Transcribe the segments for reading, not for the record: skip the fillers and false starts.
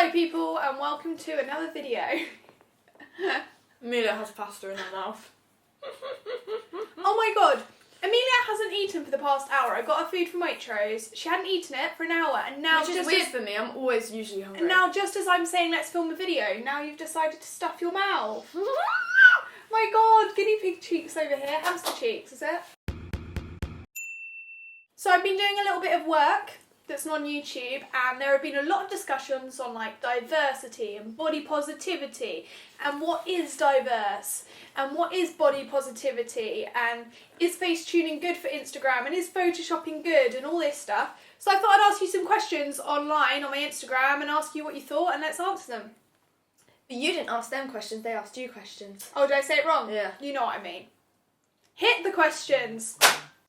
Hello people and welcome to another video. Amelia has pasta in her mouth. Oh my god, Amelia hasn't eaten for the past hour. I got her food from Waitrose. She hadn't eaten it for an hour and now Which is weird for me, I'm always usually hungry. And now just as I'm saying let's film a video, now you've decided to stuff your mouth. My god, guinea pig cheeks over here. Hamster cheeks, is it? So I've been doing a little bit of work that's on YouTube, and there have been a lot of discussions on like diversity and body positivity and what is diverse and what is body positivity and is face tuning good for Instagram and is photoshopping good and all this stuff. So I thought I'd ask you some questions online on my Instagram and ask you what you thought and let's answer them. But you didn't ask them questions, they asked you questions. Oh, did I say it wrong? Yeah. You know what I mean. Hit the questions.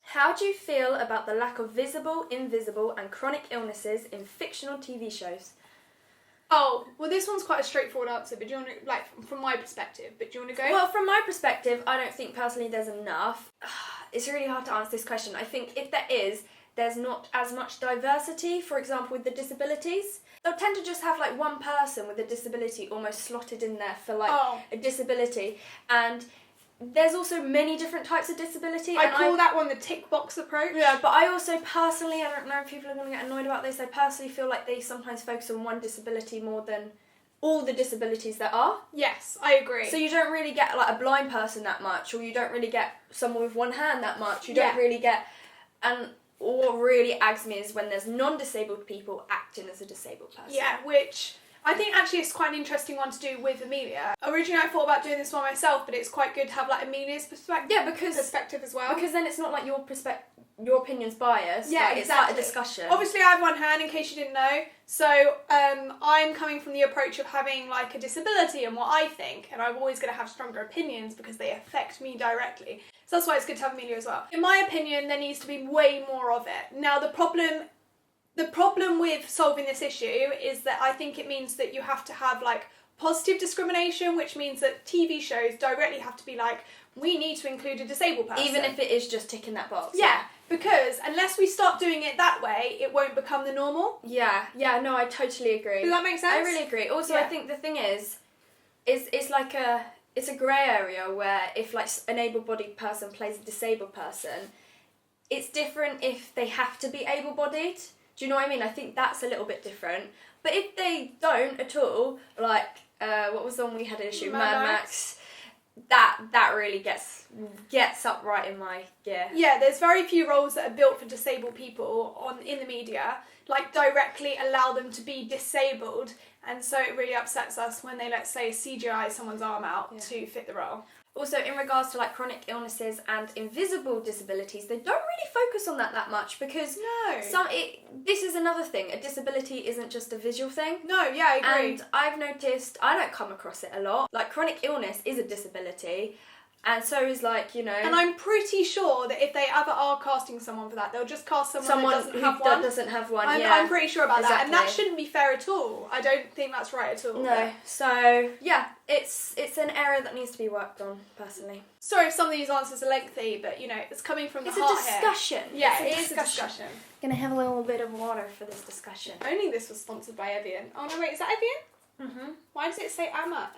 How do you feel about the lack of visible, invisible and chronic illnesses in fictional TV shows? Oh, well this one's quite a straightforward answer, but do you want to, like, from my perspective, but do you want to go? Well, from my perspective, I don't think personally there's enough. It's really hard to answer this question. I think if there is, there's not as much diversity, for example, with the disabilities. They'll tend to just have like one person with a disability almost slotted in there for like a disability. And there's also many different types of disability. I call that one the tick box approach. Yeah, but I also personally, I don't know if people are going to get annoyed about this, I personally feel like they sometimes focus on one disability more than all the disabilities there are. Yes, I agree. So you don't really get like a blind person that much, or you don't really get someone with one hand that much. You don't really get, and what really aggs me is when there's non-disabled people acting as a disabled person. Yeah, which I think actually it's quite an interesting one to do with Amelia. Originally I thought about doing this one myself, but it's quite good to have like Amelia's perspective as well. Because then it's not like your opinion's biased. Yeah, like, exactly. It's like a discussion. Obviously I have one hand in case you didn't know. So I'm coming from the approach of having like a disability and what I think, and I'm always going to have stronger opinions because they affect me directly. So that's why it's good to have Amelia as well. In my opinion, there needs to be way more of it. Now the problem with solving this issue is that I think it means that you have to have like positive discrimination, which means that TV shows directly have to be like, we need to include a disabled person. Even if it is just ticking that box. Yeah, because unless we start doing it that way, it won't become the normal. Yeah, no, I totally agree. Does that make sense? I really agree. Also, I think the thing is it's like it's a grey area where if like an able-bodied person plays a disabled person, it's different if they have to be able-bodied. Do you know what I mean? I think that's a little bit different. But if they don't at all, like, what was the one we had an issue? Mad Max. That really gets up right in my gear. Yeah, there's very few roles that are built for disabled people in the media, like directly allow them to be disabled, and so it really upsets us when they, let's say, CGI someone's arm out to fit the role. Also, in regards to like chronic illnesses and invisible disabilities, they don't really focus on that much because this is another thing. A disability isn't just a visual thing. No, yeah, I agree. And I've noticed I don't come across it a lot. Like chronic illness is a disability, and so is like, you know. And I'm pretty sure that if they ever are casting someone for that, they'll just cast someone that doesn't have one. I'm pretty sure about that, and that shouldn't be fair at all. I don't think that's right at all. No. So yeah, it's an area that needs to be worked on, personally. Sorry if some of these answers are lengthy, but you know, it's coming from the heart here. It's a discussion. Yeah, it is a discussion. Gonna have a little bit of water for this discussion. Only this was sponsored by Evian. Oh no, wait, is that Evian? Mhm. Why does it say Amma?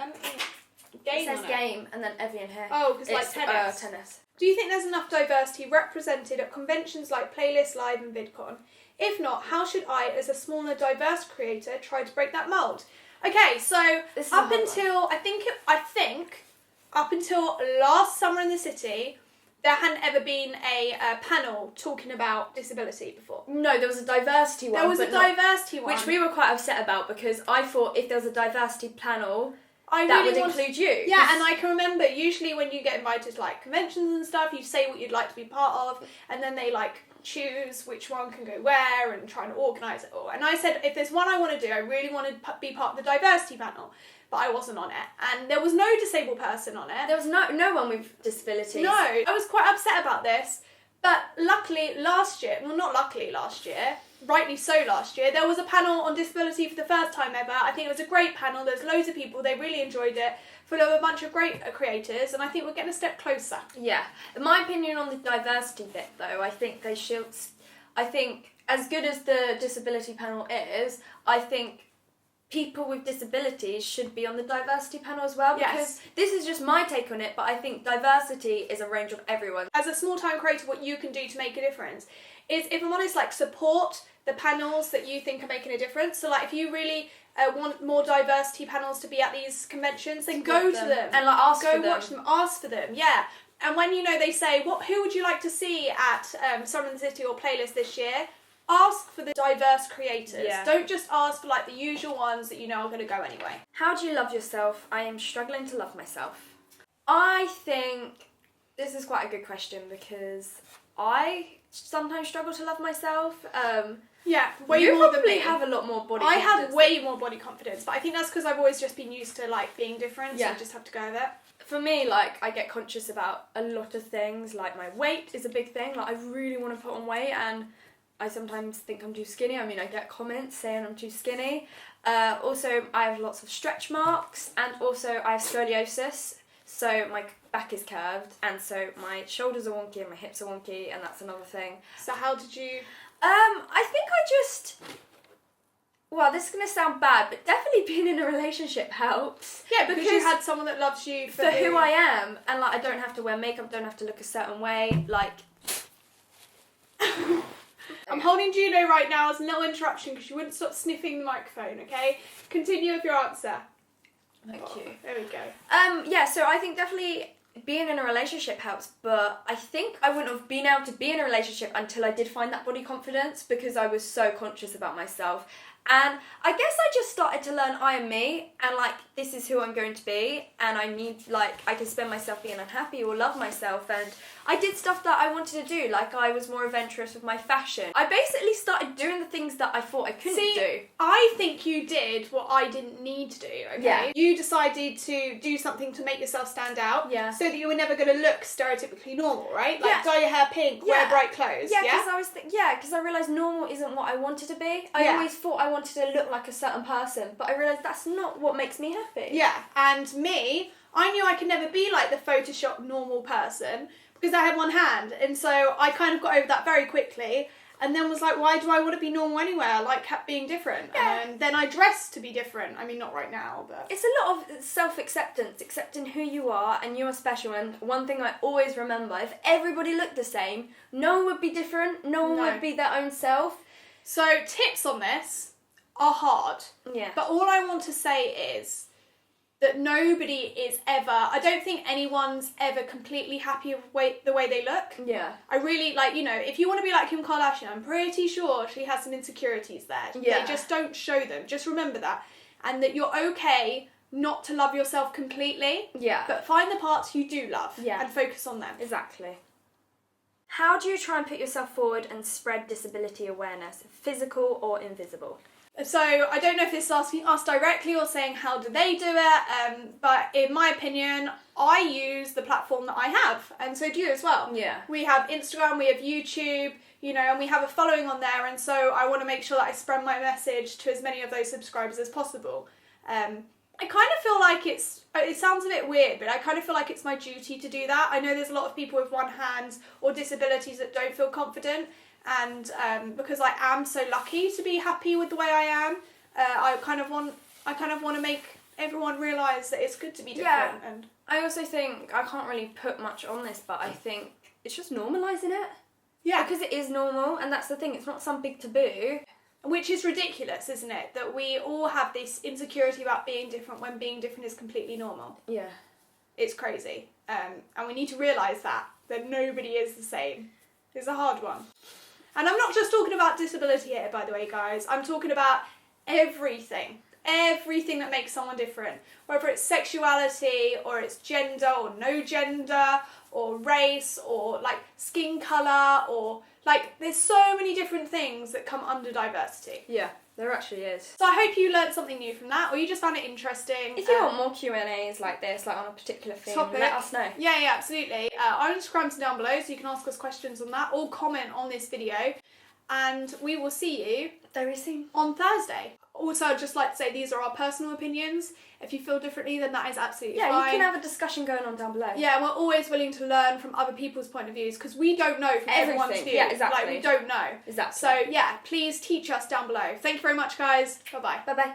Game it says game and then Evian here. Oh, because like tennis. Tennis. Do you think there's enough diversity represented at conventions like Playlist Live and VidCon? If not, how should I, as a smaller, diverse creator, try to break that mould? Okay, so up until last summer in the city, there hadn't ever been a panel talking about disability before. No, there was a diversity one. There was a diversity one. Which we were quite upset about because I thought if there was a diversity panel, that would include you. Yeah, and I can remember usually when you get invited to like conventions and stuff, you say what you'd like to be part of, and then they like choose which one can go where and try and organise it all. And I said, if there's one I want to do, I really want to be part of the diversity panel. But I wasn't on it, and there was no disabled person on it. There was no one with disabilities. No, I was quite upset about this, but luckily last year, rightly so last year, there was a panel on disability for the first time ever. I think it was a great panel, there's loads of people, they really enjoyed it, full of a bunch of great creators, and I think we're getting a step closer. Yeah, in my opinion on the diversity bit though, I think as good as the disability panel is, I think people with disabilities should be on the diversity panel as well, because Yes. this is just my take on it, but I think diversity is a range of everyone. As a small town creator, what you can do to make a difference is, if I'm honest, like support the panels that you think are making a difference. So like if you really want more diversity panels to be at these conventions, then go to them and like ask go for them. watch them, ask for them, yeah. And when they say who would you like to see at Summer in the City or Playlist this year, ask for the diverse creators. Yeah. Don't just ask for like the usual ones that are going to go anyway. How do you love yourself? I am struggling to love myself. I think this is quite a good question, because I sometimes struggle to love myself. Yeah, You more probably than me. have a lot more body I confidence. have way more body confidence, but I think that's because I've always just been used to like being different, so Yeah. I just have to go with it. For me, like, I get conscious about a lot of things. Like, my weight is a big thing. Like, I really want to put on weight, and I sometimes think I'm too skinny. I mean, I get comments saying I'm too skinny. Also, I have lots of stretch marks, and also I have scoliosis. So my back is curved, and so my shoulders are wonky and my hips are wonky, and that's another thing. So how did you... I think I just... Well, this is going to sound bad, but definitely being in a relationship helps. Yeah, because you had someone that loves you for who I am, and like I don't have to wear makeup, don't have to look a certain way, like... I'm holding Juno right now as a little interruption because she wouldn't stop sniffing the microphone, okay? Continue with your answer. Thank you. There we go. Yeah, so I think definitely being in a relationship helps, but I think I wouldn't have been able to be in a relationship until I did find that body confidence, because I was so conscious about myself. And I guess I just started to learn I am me, and like, this is who I'm going to be, and I need, like, I can spend myself being unhappy or love myself, and I did stuff that I wanted to do, like I was more adventurous with my fashion. I basically started doing the things that I thought I couldn't do. I think you did what I didn't need to do, okay? Yeah. You decided to do something to make yourself stand out, Yeah. so that you were never going to look stereotypically normal, right? Like Yeah. dye your hair pink, wear Yeah. bright clothes, Yeah, yeah? because I realised normal isn't what I wanted to be. I Yeah. always thought I wanted to look like a certain person, but I realised that's not what makes me happy. Yeah, and me, I knew I could never be like the Photoshop normal person because I had one hand, and so I kind of got over that very quickly, and then was like, why do I want to be normal anyway? I like being different. Yeah. And then I dressed to be different. I mean, not right now, but... It's a lot of self-acceptance, accepting who you are, and you are special. And one thing I always remember, if everybody looked the same, no one would be different, no one would be their own self. So tips on this are hard. Yeah. But all I want to say is that nobody is ever... I don't think anyone's ever completely happy with the way they look. Yeah. I really, if you want to be like Kim Kardashian, I'm pretty sure she has some insecurities there. Yeah. They just don't show them. Just remember that. And that you're okay not to love yourself completely. Yeah. But find the parts you do love. Yeah. And focus on them. Exactly. How do you try and put yourself forward and spread disability awareness, physical or invisible? So I don't know if this is asking us directly or saying how do they do it, but in my opinion, I use the platform that I have, and so do you as well. Yeah. We have Instagram, we have YouTube, and we have a following on there, and so I want to make sure that I spread my message to as many of those subscribers as possible. I kind of feel like it sounds a bit weird, but I kind of feel like it's my duty to do that. I know there's a lot of people with one hand or disabilities that don't feel confident, and because I am so lucky to be happy with the way I am, I kind of want to make everyone realise that it's good to be different. Yeah. And I also think, I can't really put much on this, but I think it's just normalising it. yeah, Because it is normal, and that's the thing, it's not some big taboo. which is ridiculous, isn't it? That we all have this insecurity about being different when being different is completely normal. Yeah. It's crazy, and we need to realise that nobody is the same. It's a hard one. And I'm not just talking about disability here, by the way, guys. I'm talking about everything. Everything that makes someone different. Whether it's sexuality, or it's gender, or no gender, or race, or, skin colour, or, there's so many different things that come under diversity. Yeah, there actually is. So I hope you learned something new from that, or you just found it interesting. If you want more Q&As like this, on a particular thing, topic, let us know. Yeah, absolutely. Our Instagram's down below, so you can ask us questions on that, or comment on this video, and we will see you Very soon. on Thursday. Also, I'd just like to say these are our personal opinions. If you feel differently, then that is absolutely fine. Yeah, you can have a discussion going on down below. Yeah, we're always willing to learn from other people's point of views, because we don't know from everyone's Everything. view. Yeah, exactly. We don't know. Exactly. So, yeah, please teach us down below. Thank you very much, guys. Bye-bye. Bye-bye.